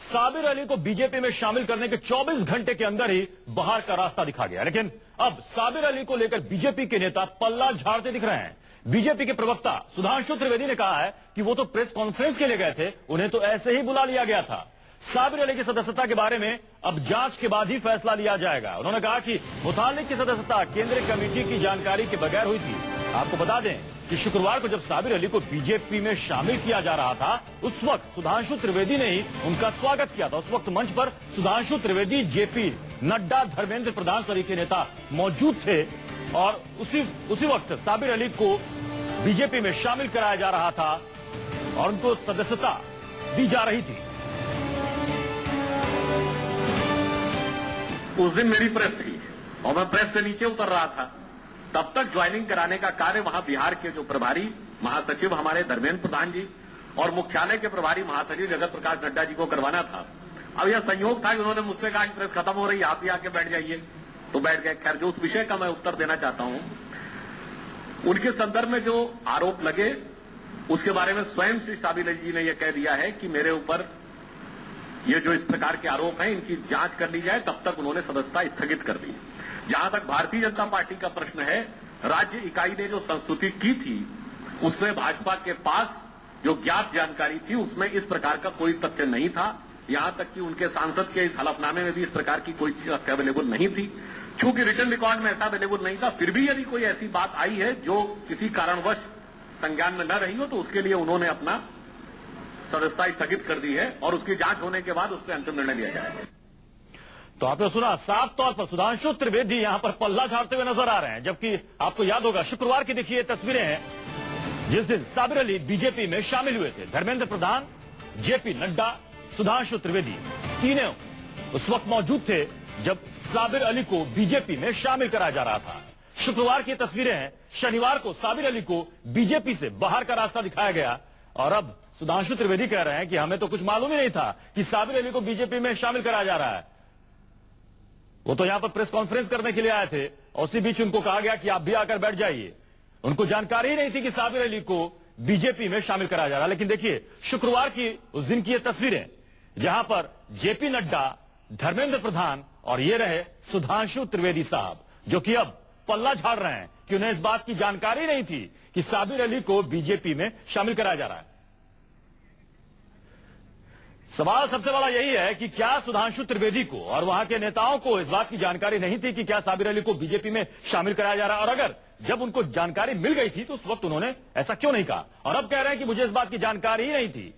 साबिर अली को बीजेपी में शामिल करने के 24 घंटे के अंदर ही बाहर का रास्ता दिखा गया। लेकिन अब साबिर अली को लेकर बीजेपी के नेता पल्ला झाड़ते दिख रहे हैं। बीजेपी के प्रवक्ता सुधांशु त्रिवेदी ने कहा है कि वो तो प्रेस कॉन्फ्रेंस के लिए गए थे, उन्हें तो ऐसे ही बुला लिया गया था। साबिर अली की सदस्यता के बारे में अब जांच के बाद ही फैसला लिया जाएगा। उन्होंने कहा कि मुतालिक की सदस्यता केंद्रीय कमेटी की जानकारी के बगैर हुई थी। आपको बता दें कि शुक्रवार को जब साबिर अली को बीजेपी में शामिल किया जा रहा था, उस वक्त सुधांशु त्रिवेदी ने ही उनका स्वागत किया था। उस वक्त मंच पर सुधांशु त्रिवेदी, जेपी नड्डा, धर्मेंद्र प्रधान सभी के नेता मौजूद थे और उसी वक्त साबिर अली को बीजेपी में शामिल कराया जा रहा था और उनको सदस्यता दी जा रही थी। उस दिन मेरी प्रेस थी और मैं प्रेस से नीचे उतर रहा था। तब तक ज्वाइनिंग कराने का कार्य वहां बिहार के जो प्रभारी महासचिव हमारे धर्मेंद्र प्रधान जी और मुख्यालय के प्रभारी महासचिव जगत प्रकाश नड्डा जी को करवाना था। अब यह संयोग था कि उन्होंने मुझसे कहा कि प्रेस खत्म हो रही है, आप ही आके बैठ जाइए, तो बैठ गए। खैर, जो उस विषय का मैं उत्तर देना चाहता हूं, उनके संदर्भ में जो आरोप लगे उसके बारे में स्वयं श्री साबिर अली जी ने यह कह दिया है कि मेरे ऊपर ये जो इस प्रकार के आरोप हैं इनकी जांच कर ली जाए। तब तक उन्होंने सदस्यता स्थगित कर दी। जहां तक भारतीय जनता पार्टी का प्रश्न है, राज्य इकाई ने जो संस्तुति की थी उसमें भाजपा के पास जो ज्ञात जानकारी थी उसमें इस प्रकार का कोई तथ्य नहीं था। यहां तक कि उनके सांसद के इस हलफनामे में भी इस प्रकार की कोई चीज अवेलेबल नहीं थी। चूंकि रिटर्न रिकॉर्ड में ऐसा अवेलेबल नहीं था, फिर भी यदि कोई ऐसी बात आई है जो किसी कारणवश संज्ञान में न रही हो तो उसके लिए उन्होंने अपना सदस्यता स्थगित कर दी है और उसकी जांच होने के बाद उस पर अंतिम निर्णय लिया जाएगा। तो आपने सुना, साफ तौर पर सुधांशु त्रिवेदी यहां पर पल्ला झाड़ते हुए नजर आ रहे हैं। जबकि आपको याद होगा, शुक्रवार की देखिए तस्वीरें हैं जिस दिन साबिर अली बीजेपी में शामिल हुए थे। धर्मेंद्र प्रधान, जेपी नड्डा, सुधांशु त्रिवेदी तीनों उस वक्त मौजूद थे जब साबिर अली को बीजेपी में शामिल कराया जा रहा था। शुक्रवार की तस्वीरें हैं। शनिवार को साबिर अली को बीजेपी से बाहर का रास्ता दिखाया गया और अब सुधांशु त्रिवेदी कह रहे हैं कि हमें तो कुछ मालूम ही नहीं था कि साबिर अली को बीजेपी में शामिल कराया जा रहा है। वो तो यहां पर प्रेस कॉन्फ्रेंस करने के लिए आए थे और उसी बीच उनको कहा गया कि आप भी आकर बैठ जाइए। उनको जानकारी ही नहीं थी कि साबिर अली को बीजेपी में शामिल कराया जा रहा है। लेकिन देखिए, शुक्रवार की उस दिन की ये तस्वीरें जहां पर जेपी नड्डा, धर्मेंद्र प्रधान और ये रहे सुधांशु त्रिवेदी साहब, जो कि अब पल्ला झाड़ रहे हैं कि उन्हें इस बात की जानकारी नहीं थी कि साबिर अली को बीजेपी में शामिल कराया जा रहा है। सवाल सबसे बड़ा यही है कि क्या सुधांशु त्रिवेदी को और वहां के नेताओं को इस बात की जानकारी नहीं थी कि क्या साबिर अली को बीजेपी में शामिल कराया जा रहा है? और अगर जब उनको जानकारी मिल गई थी तो उस वक्त उन्होंने ऐसा क्यों नहीं कहा? और अब कह रहे हैं कि मुझे इस बात की जानकारी ही नहीं थी।